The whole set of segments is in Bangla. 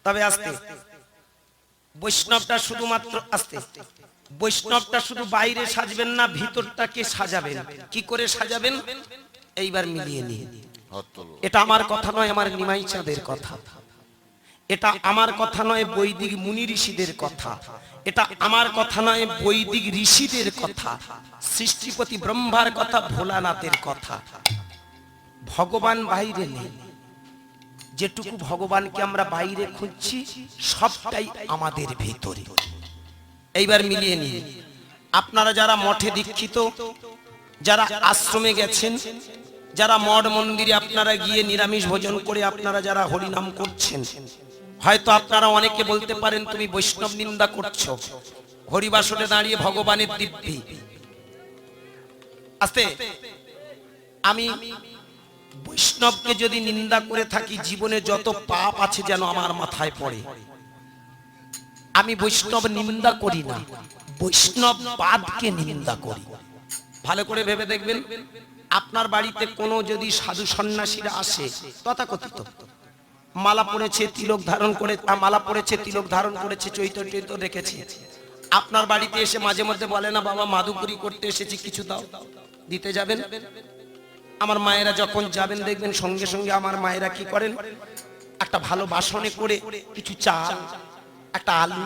তবে আস্তে বৈষ্ণবটা শুধুমাত্র আস্তে বৈষ্ণবটা শুধু বাইরে সাজবেন না, ভিতরটাকে সাজাবেন। কি করে সাজাবেন এইবার মিলিয়ে নিয়ে। এটা আমার কথা নয়, আমার নিমাই চাঁদের কথা। এটা আমার কথা নয়, বৈদিক মুনি ঋষিদের কথা। এটা আমার কথা নয়, বৈদিক ঋষিদের কথা, সৃষ্টিপতি ব্রহ্মার কথা, ভোলানাথের কথা। ভগবান বাইরে নেই, যেটুকু ভগবানকে আমরা বাইরে খুঁজছি সবটাই আমাদের ভিতরে। এইবার মিলিয়ে নিন। আপনারা যারা মঠে দীক্ষিত, যারা আশ্রমে গেছেন, যারা মঠ মন্দিরে আপনারা গিয়ে নিরামিষ ভোজন করে আপনারা যারা হরিনাম করছেন, হয়তো আপনারা অনেকে বলতে পারেন তুমি বৈষ্ণব নিন্দা করছো, হরিবাসরে দাঁড়িয়ে ভগবানের দিব্যি। আস্তে, আমি বৈষ্ণবকে যদি নিন্দা করে থাকি, জীবনে যত পাপ আছে যেন আমার মাথায় পড়ে। আমি বৈষ্ণব নিন্দা করি না, বৈষ্ণব বাদকে নিন্দা করি। ভালো করে ভেবে দেখবেন, আপনার বাড়িতে কোনো যদি সাধু সন্ন্যাসীরা আসে, তথাকথিত মালা পড়েছে, তিলক ধারণ করে, মালা পড়েছে, তিলক ধারণ করেছে, চৈতন্য রেখেছে, আপনার বাড়িতে এসে মাঝে মধ্যে বলে না বাবা মাদুপুরি করতে এসেছি, কিছু দাও, দিতে যাবেন? আমার মায়েরা যখন যাবেন দেখবেন সঙ্গে সঙ্গে আমার মায়েরা কি করেন, একটা ভালো বাসনে করে কিছু চাল, একটা আলু,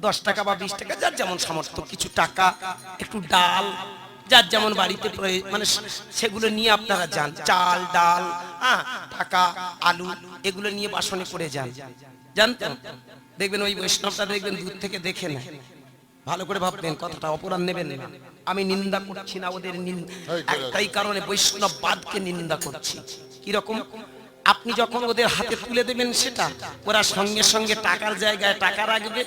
10 টাকা বা 20 টাকা যার যেমন সামর্থ্য, কিছু টাকা, একটু ডাল, যার যেমন বাড়িতে মানে সেগুলো নিয়ে আপনারা যান। চাল, ডাল, টাকা, আলু এগুলো নিয়ে বাসনে করে যান। জানতেন? দেখবেন ওই বৈষ্ণবটা দেখবেন দূর থেকে দেখে না। ভালো করে ভাববেন, কথাটা অপরাধ নেবেন না। আমি নিন্দা করছি না ওদের, একটাই কারণে বৈষ্ণব বাদকে নিন্দা করছি। কিরকম? আপনি যখন ওদের হাতে তুলে দেবেন সেটা, ওরা সঙ্গে সঙ্গে টাকার জায়গায় টাকা রাখবে,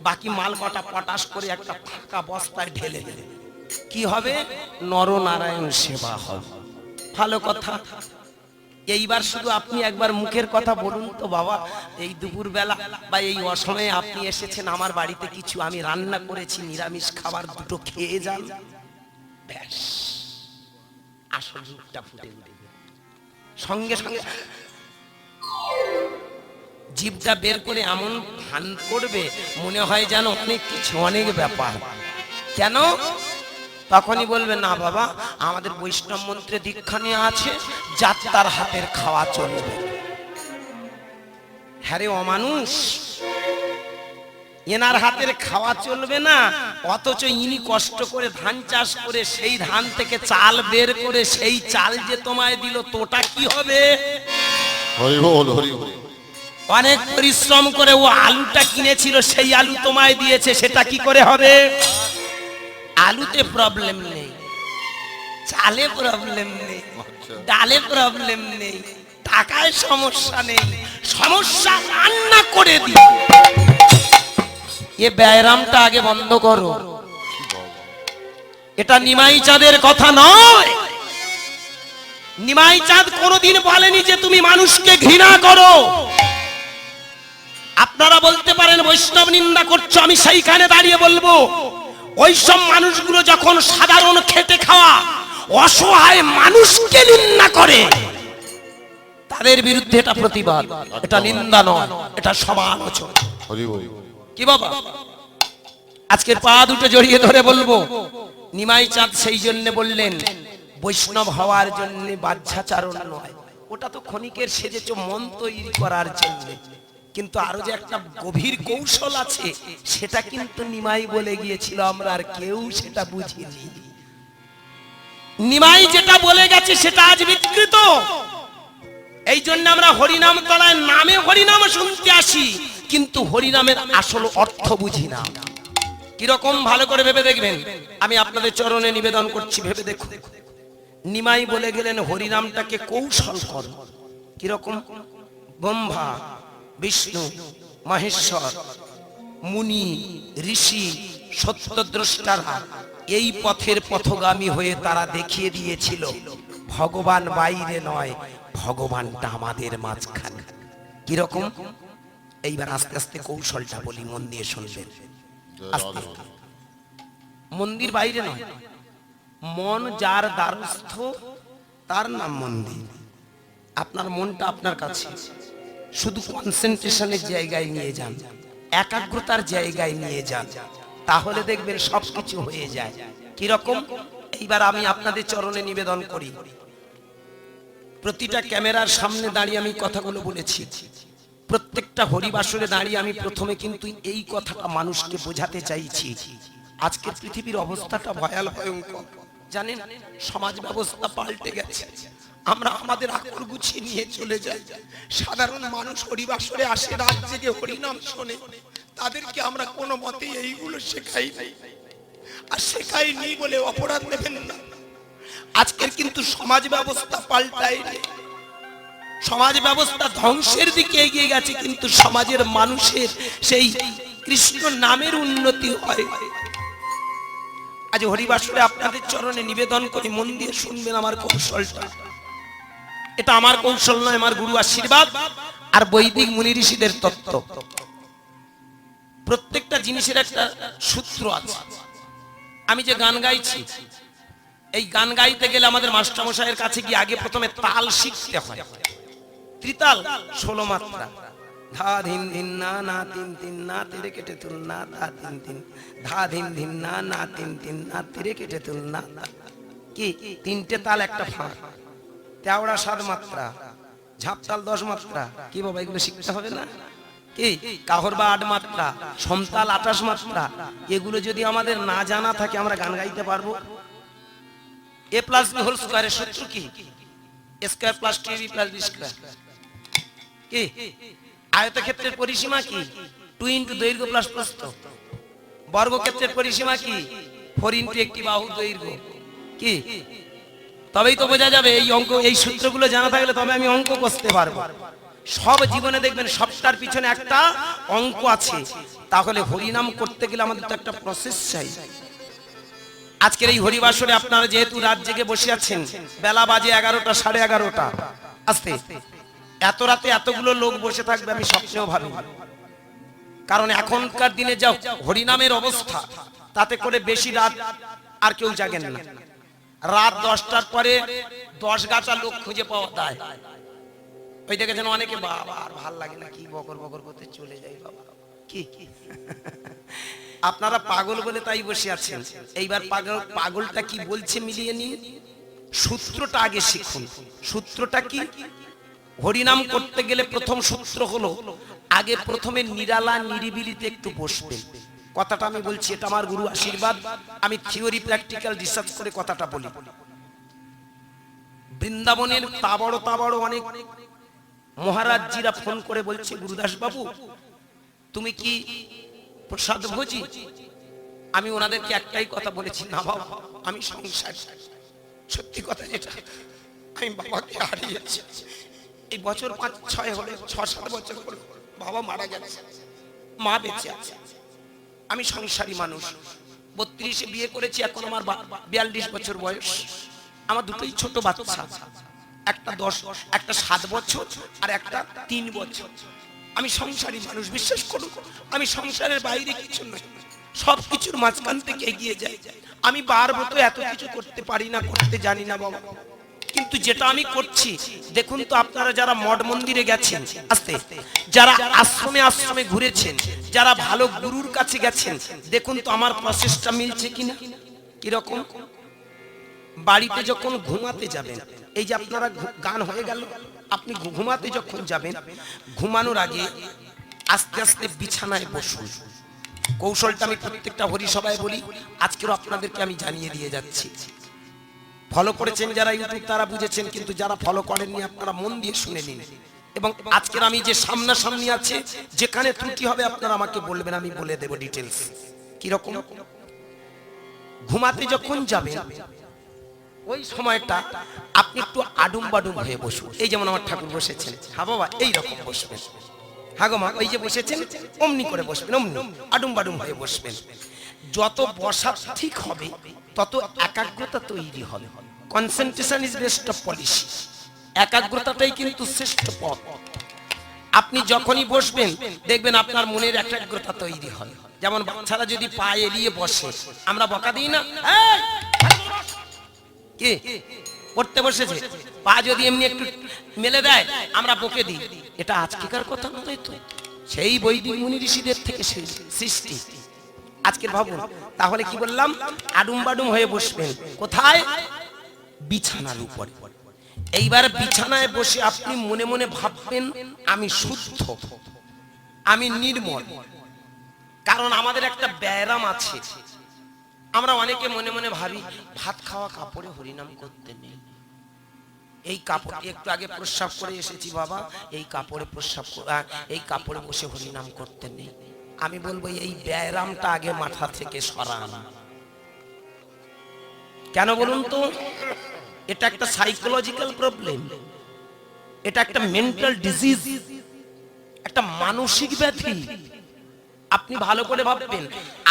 বাকি মাল কটা পটাশ করে একটা ফাঁকা বস্তায় ঢেলে দেবে। কি হবে? নরনারায়ণ সেবা হবে। ভালো কথা। এইবার শুধু আপনি একবার মুখের কথা বলুন তো, বাবা এই দুপুর বেলা বা এই অসময়ে আপনি এসেছেন আমার বাড়িতে, কিছু আমি রান্না করেছি, নিরামিষ খাবার দুটো খেয়ে যান, ব্যাস আসল রূপটা ফুটে উঠবে। সঙ্গে সঙ্গে জিভটা বের করে এমন ভান করবে, মনে হয় যেন অনেক কিছু, অনেক ব্যাপার। কেন? তখনই বলবে না বাবা আমাদের বৈষ্ণব মন্ত্রে দীক্ষা নিয়ে আছে, যাত্রার হাতের খাওয়া চলবে। হ্যাঁ রে অমানুষ, এনার হাতের খাওয়া চলবে না, অথচ ইনি কষ্ট করে ধান চাষ করে সেই ধান থেকে চাল বের করে সেই চাল যে তোমায় দিল, তোটা কি হবে? হরি বল, হরি বল। অনেক পরিশ্রম করে ও আলুটা কিনেছিল, সেই আলু তোমায় দিয়েছে, সেটা কি করে হবে? আলুতে প্রবলেম নেই, চালে প্রবলেম নেই, ডালে প্রবলেম নেই, টাকায় সমস্যা নেই, সমস্যা রান্না করে দিই। এ ব্যায়ামটা আগে বন্ধ করো। এটা নিমাই চাঁদের কথা নয়। নিমাই চাঁদ কোনোদিন বলেনি যে তুমি মানুষকে ঘৃণা করো। আপনারা বলতে পারেন বৈষ্ণব নিন্দা করছো, আমি সেইখানে দাঁড়িয়ে বলবো ওইসব মানুষগুলো যখন সাধারণ খেটে খাওয়া অসহায় মানুষকে নিন্দা করে, তাদের বিরুদ্ধে এটা প্রতিবাদ, এটা নিন্দা নয়, এটা সমালোচনা। কি বাবা, আজকের পা দুটো জড়িয়ে ধরে বলবো, নিমাই চাঁদ সেই জন্য বললেন বৈষ্ণব হওয়ার জন্য বাহ্যাচারণ নয়, ওটা তো ক্ষণিকের সেজেছ মন তৈরি করার জন্য, কিন্তু আরো যে একটা গভীর কৌশল আছে সেটা কিন্তু নিমাই বলে গিয়েছিল, আমরা আর কেউ সেটা বুঝিনি। নিমাই যেটা বলে গেছে সেটা আজ বিকৃত। এই জন্য আমরা হরিনাম তলায় নামে হরিনাম শুনতে আসি, কিন্তু হরিনামের আসল অর্থ বুঝি না। কিরকম? ভালো করে ভেবে দেখবেন, আমি আপনাদের চরণে নিবেদন করছি, ভেবে দেখুন। নিমাই বলে গেলেন হরিনামটাকে কৌশল কর। কিরকম? ব্রহ্মা, বিষ্ণু, মহেশ্বর, মুনি, ঋষি, সত্যদ্রষ্টারা এই পথের পথগামী হয়ে তারা দেখিয়ে দিয়েছিল ভগবান বাইরে নয়, ভগবানটা আমাদের মাঝখানে। কিরকম? এইবার আস্তে আস্তে কৌশলটা বলি, মন দিয়ে শুনবেন। মন্দির বাইরে নয়, মন যার দ্বারস্থ তার নাম মন্দির। আপনার মনটা আপনার কাছে, শুধু কনসেন্ট্রেশনের জায়গায় নিয়ে যান, একাগ্রতার জায়গায় নিয়ে যান, তাহলে দেখবেন সবকিছু হয়ে যায়। কিরকম? এইবার আমি আপনাদের চরণে নিবেদন করি, প্রতিটা ক্যামেরার সামনে দাঁড়িয়ে আমি কথাগুলো বলেছি, প্রত্যেকটা হরিবাসরে দাঁড়িয়ে আমি প্রথমে কিন্তু এই কথাটা মানুষকে বোঝাতে চাইছি। আজকের পৃথিবীর অবস্থাটা ভয়ানক, জানেন? সমাজ ব্যবস্থা পাল্টে গেছে। আমরা আমাদের আকল গুছিয়ে নিয়ে চলে যাই। সাধারণ মানুষ হরিবাসরে আসে, রাত জেগে হরিনাম শোনে, তাদেরকে আমরা কোনো মতে এইগুলো শেখাই নাই। আর শেখাইনি বলে অপরাধ নেবেন না। আজকের কিন্তু সমাজ ব্যবস্থা পাল্টায়নি, সমাজ ব্যবস্থা ধ্বংসের দিকে এগিয়ে গেছে, কিন্তু সমাজের মানুষের সেই কৃষ্ণ নামের উন্নতি হয়। আজ হরিবাসরে আপনাদের চরণে নিবেদন করি, মন দিয়ে শুনবেন আমার কৌশলটা। এটা আমার কৌশল নয়, আমার গুরু আশীর্বাদ আর বৈদিক মুনি ঋষিদের তত্ত্ব। প্রত্যেকটা জিনিসের একটা সূত্র আছে। আমি যে গান গাইছি, এই গান গাইতে গেলে আমাদের মাস্টারমশাইয়ের কাছে গিয়ে আগে প্রথমে তাল শিখতে হয়। ত্রিতাল 16 মাত্রা, ধা ধিন ধিন না না তিন তিন না তেরে কেটে তুল না ধা তিন তিন, ধা ধিন ধিন না না তিন তিন না তেরে কেটে তুল না। কি তিনটে তাল একটা ফাঁক, তেওড়া 7 মাত্রা, ঝাপতাল 10 মাত্রা। কি বাবা এগুলো শিখতে হবে না? কি কাহর বা 8 মাত্রা, সমতাল 28 মাত্রা। এগুলো যদি আমাদের না জানা থাকে আমরা গান গাইতে পারবো? a plus b হোল স্কয়ারের সূত্র কি? a square plus 2ab plus b square. কি আয়তক্ষেত্রের পরিসীমা কি? 2 ইনটু দৈর্ঘ্য প্লাস প্রস্থ। বর্গক্ষেত্রের পরিসীমা কি? 4 ইনটু একটি বাহু দৈর্ঘ্য। কি তবেই তো বোঝা যাবে। এই অঙ্ক, এই সূত্রগুলো জানা থাকলে তবে আমি অঙ্ক কষতে পারবো। সব জীবনে দেখবেন সবটার পিছনে একটা অঙ্ক আছে। তাহলে হরিনাম করতে গেলে আমাদের তো একটা প্রসেস চাই। আজকের এই হরিবাসরে আপনারা যেহেতু রাত জেগে বসে আছেন, বেলা বাজে 11টা, 11:30। আস্তে এত রাতে এতগুলো লোক বসে থাকবে আমি স্বপ্নেও ভাবিনি। কারণ এখনকার দিনে যা হরিনামের অবস্থা, তাতে করে বেশি রাত আর কেউ জাগেন না। রাত 10টার পরে 10 গাছা লোক খুঁজে পাওয়া যায়। ওই দেখেছেন অনেকে, বাবা আর ভাল লাগে না, কি বকর বকর করতে চলে যাই বাবা। কি আপনারা পাগল বলে তাই বসে আছেন। এইবার পাগলটা কি বলছে মিলিয়ে নিন। সূত্রটা আগে শিখুন। সূত্রটা কি? হরিনাম করতে গেলে প্রথম সূত্র হলো, আগে প্রথমে নিরালা নিরিবিলিতে একটু বসবেন। কথাটা আমি বলছি, এটা আমার গুরু আশীর্বাদ। আমি থিওরি প্র্যাকটিক্যাল রিসার্চ করে কথাটা বলি। বৃন্দাবনের তাবড় অনেক মহারাজজিরা ফোন করে বলছে, গুরুদাস বাবু তুমি কি প্রসাদ ভোজি? আমি ওনাদেরকে একটাই কথা বলেছি, না বাবা আমি সংসার। সত্যি কথা যেটা, আমি বাবাকে হারিয়েছি। এই বছর 5-6 হলে, 6-7 বছর হলো বাবা মারা গেছে, মা বেঁচে আছে। আমি সংসারী মানুষ। 32-এ বিয়ে করেছি, এখন আমার 42 বছর বয়স। আমার দুটোই ছোট বাচ্চা, একটা 10, একটা 7 বছর আর একটা 3 বছর। আমি সংসারী মানুষ, বিশ্বাস করুন। আমি সংসারের বাইরে কিছু নই, সব কিছুর মাঝখান থেকে এগিয়ে যাই। আমি বারবো তো এত কিছু করতে পারি না, করতে জানি না বাবা। কিন্তু যেটা আমি করছি, দেখুন তো আপনারা যারা মঠ মন্দিরে গেছেন, আস্তে যারা আশ্রমে আশ্রমে ঘুরেছেন, যারা ভালো গুরুর কাছে গেছেন, দেখুন তো আমার প্রসেসটা মিলছে কিনা। কিরকম? বাড়িতে যখন ঘুমাতে যাবেন, এই যে আপনারা গান হয়ে গেল, আপনি ঘুমাতে যখন যাবেন, ঘুমানোর আগে আস্তে আস্তে বিছানায় বসুন। কৌশলটা আমি প্রত্যেকটা হরিসভায় বলি, আজকেও আপনাদেরকে আমি জানিয়ে দিয়ে যাচ্ছি। ফলো করেছেন যারা ইউটিউব তারা বুঝেছেন, কিন্তু যারা ফলো করেননি আপনারা মন দিয়ে শুনে নিন। এবং আজকের আমি যে সামনাসামনি আছে, যেখানে ত্রুটি হবে আপনারা আমাকে বলবেন, আমি বলে দেব ডিটেলস। কিরকম? ঘুমাতে যখন যাবেন ওই সময়টা আপনি একটু আডুম বাডুম হয়ে বসুন। এই যেমন আমার ঠাকুর বসেছেন, হ্যাঁ বাবা এইরকম বসবেন। হ্যাঁ গো মা, ওই যে বসেছেন অমনি করে বসবেন, অমনি আডুম বাডুম হয়ে বসবেন। যত বসা ঠিক হবে তত একাগ্রতা তৈরি হবে। Concentration is best of policy. একাগ্রতাটাই কিন্তু শ্রেষ্ঠ পথ। আপনি যখনই বসবেন দেখবেন আপনার মনের একাগ্রতা তৈরি হবে। যেমন বাচ্চারা যদি পা এলিয়ে বসে, আমরা বকা দিই না, কি পড়তে বসেছে, পা যদি এমনি একটু মেলে দেয় আমরা বকে দিই, এটা আজকেকার কথা নয় তো, সেই বৈদিক মুনি ঋষিদের থেকে সৃষ্টি। আজকের ভাবুন, তাহলে কি বললাম, আডুম বাডুম হয়ে বসবেন কোথায়, বিছানার উপরে। এইবার বিছানায় বসে আপনি মনে মনে ভাববেন আমি শুদ্ধ, আমি নির্মল। কারণ আমাদের একটা ব্যায়াম আছে, আমরা অনেকে মনে মনে ভাবি ভাত খাওয়া কাপড়ে হরিনাম করতে নেই, এই কাপড় একটু আগে প্রস্রাব করে এসেছি বাবা, এই কাপড়ে প্রস্রাব এই কাপড়ে বসে হরিনাম করতে নেই। আমি বলবো এই ব্যায়ামটা আগে মাথা থেকে সরান। কেন বলুন তো, এটা একটা সাইকোলজিক্যাল প্রবলেম, এটা একটা মেন্টাল ডিজিজ, একটা মানসিক ব্যাধি। আপনি ভালো করে ভাববেন,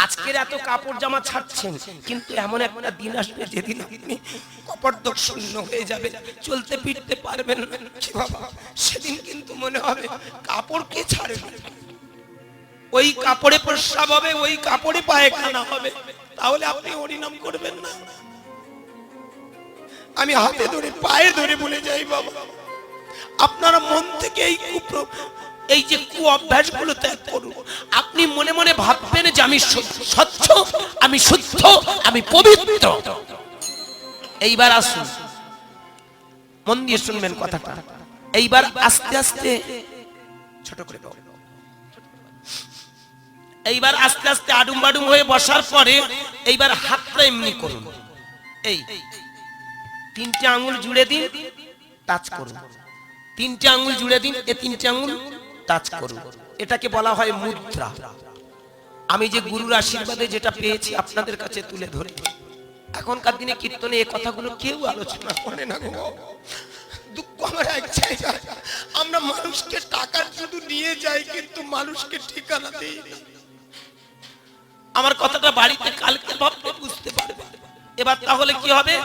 আজকের এত কাপড় জামা ছাড়ছেন, কিন্তু এমন একটা দিন আসবে যেদিন আপনি কপর্দক শূন্য হয়ে যাবে, চলতে ফিরতে পারবেন না কি বাবা, সেদিন কিন্তু মনে হবে কাপড় কে ছাড়বে, ওই কাপড়ে প্রস্রাব হবে, ওই কাপড়ে পায়খানা হবে, তাহলে আপনি হরিনাম করবেন না। আমি হাতে ধরে পায়ে ধরে বলে যাই বাবা, আপনারা মন থেকে এই যে কু অভ্যাসগুলো ত্যাগ করুন। আপনি মনে মনে ভাববেন যে আমি স্বচ্ছ, আমি শুদ্ধ, আমি পবিত্র। এইবার আসুন, মন দিয়ে শুনবেন কথাটা। এইবার আস্তে আস্তে ছোট করে দাও। এইবার আস্তে আস্তে আডুম বাডুম হয়ে বসার পরে এইবার হাতটা এমনি করুন, এই তিনটে আঙ্গুল জুড়ে দিন, টাচ করুন, তিনটে আঙ্গুল জুড়ে দিন, এই তিনটে আঙ্গুল টাচ করুন। এটাকে বলা হয় মুদ্রা। আমি যে গুরুর আশীর্বাদে যেটা পেয়েছি আপনাদের কাছে তুলে ধরে। এখনকার দিনে কীর্তনে এই কথাগুলো কেউ আলোচনা করে না গো। দুঃখ আমার এক জায়গায়, আমরা মানুষকে টাকার শুধু নিয়ে যাই, কিন্তু মানুষকে ঠিকানা দেই না। আমার কথাটা বাড়িতে কালকে ভাবলে বুঝতে পারবে। এবার তাহলে কি হবে,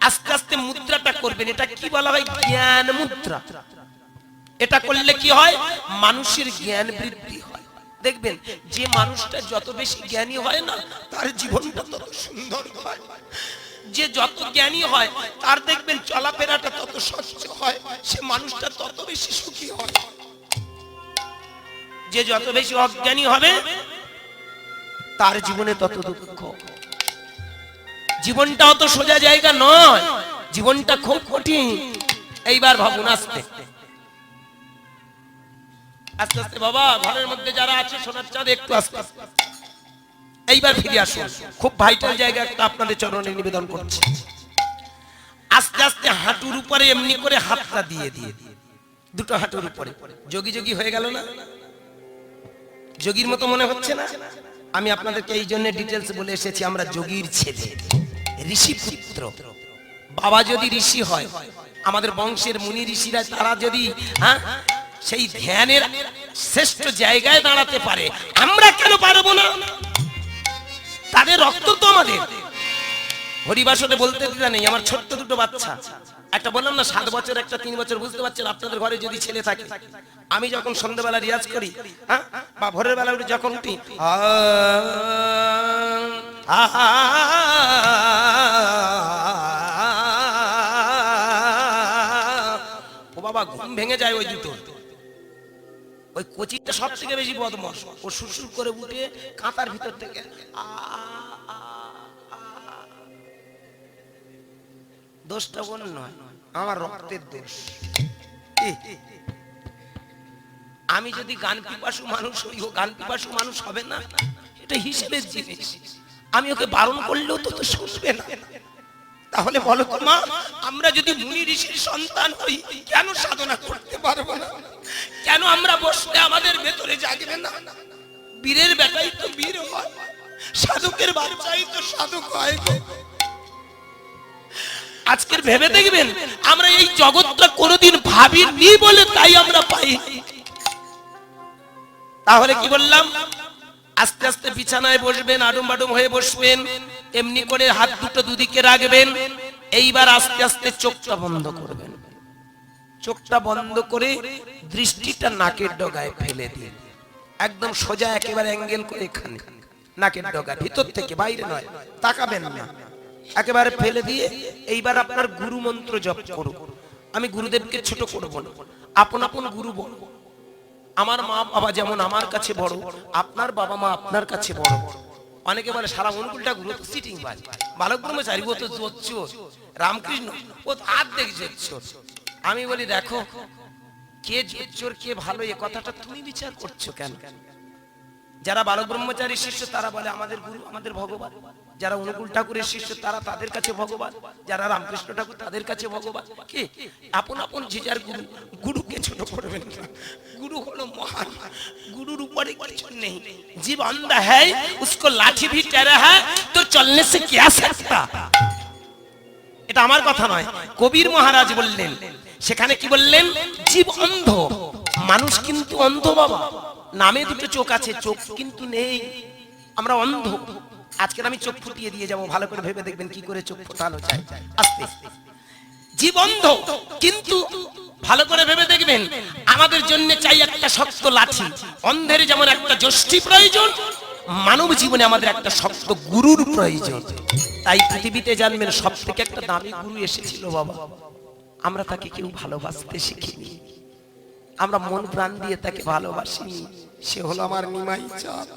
আস্তে আস্তে মুদ্রাটা করবেন। এটা কি বলা হয়, জ্ঞান মুদ্রা। এটা করলে কি হয়, মানুষের জ্ঞান বৃদ্ধি হয়। দেখবেন যে মানুষটা যত বেশি জ্ঞানী হয় না, তার জীবনটা তত সুন্দর হয়। যে যত জ্ঞানী হয় তার দেখবেন চলাফেরাটা তত স্বচ্ছ হয়, সে মানুষটা তত বেশি সুখী হয়। যে যত বেশি অজ্ঞানী হবে তার জীবনে তত দুঃখ। জীবনটা অত সোজা জায়গা নয়, জীবনটা খুব কঠিন। এইবার ভাবুন, আস্তে আস্তে আস্তে বাবা, ঘরের মধ্যে যারা আছে সোনার চাঁদ একটু আস্তে। এইবার ফিরে আসুন, খুব ভাইটাল জায়গা একটা আপনাদের চরণে নিবেদন করছি। আস্তে আস্তে হাঁটুর উপরে এমনি করে হাতটা দিয়ে দিয়ে, দুটো হাঁটুর উপরে। যোগী যোগী হয়ে গেল না, যোগীর মতো মনে হচ্ছে না? আমি আপনাদেরকে এই জন্য ডিটেলস বলে এসেছি, আমরা যোগীর ছেলে, ঋষি পুত্র। বাবা যদি ঋষি হয়, আমাদের বংশের মুনি ঋষিরা তারা যদি সেই ধ্যানের শ্রেষ্ঠ জায়গায় দাঁড়াতে পারে, আমরা কেন পারবো না? তাদের রক্ত তো আমাদের। হরিবাসনে বলতে দিদা নেই, আমার ছোট্ট দুটো বাচ্চা, একটা বললাম না 7 বছর, একটা 3 বছর। বুঝতে পারছেন, আপনাদের ঘরে যদি ছেলে থাকে, আমি যখন সন্ধ্যাবেলা রিয়াজ করি বা ভোরের বেলা উঠে যখন উঠি, ও বাবা ঘুম ভেঙে যায় ওই দুটো। ওই কোচিটা সব থেকে বেশি বদমাশ, ও সুসুর করে উঠে কাঁথার ভিতর থেকে দোষটা বল নয়, আমার রক্তের দোষ। আমি যদি গান পিপাসু মানুষ হই, ও গান পিপাসু মানুষ হবে না, এটা হিসেবের জিনিস। আমি ওকে বারণ করলেও তো শুনবে না। তাহলে বলো তো মা, আমরা যদি মুনি ঋষির সন্তান হই, কেন সাধনা করতে পারবো না? কেন আমরা বসলে আমাদের ভেতরে জাগবে না? বীরের বেটাই তো বীর হয়, সাধকের বাচ্চাই তো সাধক হয়। আজকের ভেবে দেখবেন, আমরা এই জগৎটা কোনোদিন ভাবিনি বলে তাই আমরা পাই। তাহলে কি বললাম, আস্তে আস্তে বিছানায় বসবেন, আডুম বাডুম হয়ে বসবেন, এমনি করে হাত দুটো দুদিকে রাখবেন। এইবার আস্তে আস্তে চোখটা বন্ধ করবেন। চোখটা বন্ধ করে দৃষ্টিটা নাকের ডগায় ফেলে দিন, একদম সোজা একেবারে অ্যাঙ্গেল করে এখানে নাকের ডগা, ভিতর থেকে বাইরে নয়, তাকাবেন না। একেবারে ফেলে দিয়ে এইবার আপনার গুরু মন্ত্র জপ করুন। আমি গুরুদেবকে ছোট করব না, আপন আপন গুরু বলবো। আমার মা বাবা যেমন আমার কাছে বড়, আপনার বাবা মা আপনার কাছে বড়। অনেকে বলে সারা অনুকূলটা গুরু তো সিটিং বাজ, বালক ব্রহ্মচারী ও তো জোচ্চোর, রামকৃষ্ণ ও তো আর্ধেক জোচ্চোর। আমি বলি দেখো, কে জোচ্চোর কে ভালো এ কথাটা তুমি বিচার করছো কেন? যারা বালক ব্রহ্মচারী শিষ্য তারা বলে আমাদের গুরু আমাদের ভগবান, যারা অনুকূল ঠাকুরের শিষ্য তারা তাদের কাছে ভগবান, যারা রামকৃষ্ণ ঠাকুর তাদের কাছে ভগবান। কে আপন আপন যে যার গুরু, গুরুকে ছোট করবেন না। গুরু হলো মহান, গুরুর উপরে কিছু নেই। জীব अंधा है उसको लाठी भी टेढ़ा है तो चलने से क्या सकता। এটা আমার কথা নয়, কবির মহারাজ বললেন। সেখানে কি বললেন? জীব অন্ধ, মানুষ কিন্তু অন্ধ বাবা। নামে দুটো চোখ আছে, চোখ কিন্তু নেই, আমরা অন্ধ। আজকে আমি চোখ ফুটিয়ে দিয়ে যাব, ভালো করে ভেবে দেখবেন কি করে চোখ ফোটানো যায়। আস্তে জীব অন্ধ, কিন্তু ভালো করে ভেবে দেখবেন আমাদের জন্য চাই একটা শক্ত লাঠি। অন্ধের যেমন একটা যষ্টি প্রয়োজন, মানব জীবনে আমাদের একটা শক্ত গুরুর প্রয়োজন। তাই পৃথিবীতে জানবেন সব থেকে একটা দামি গুরু এসেছিল বাবা, আমরা তাকে কেউ ভালোবাসতে শিখিনি, আমরা মন প্রাণ দিয়ে তাকে ভালোবাসিনি। সে হলো আমার নিমাই চাঁদ।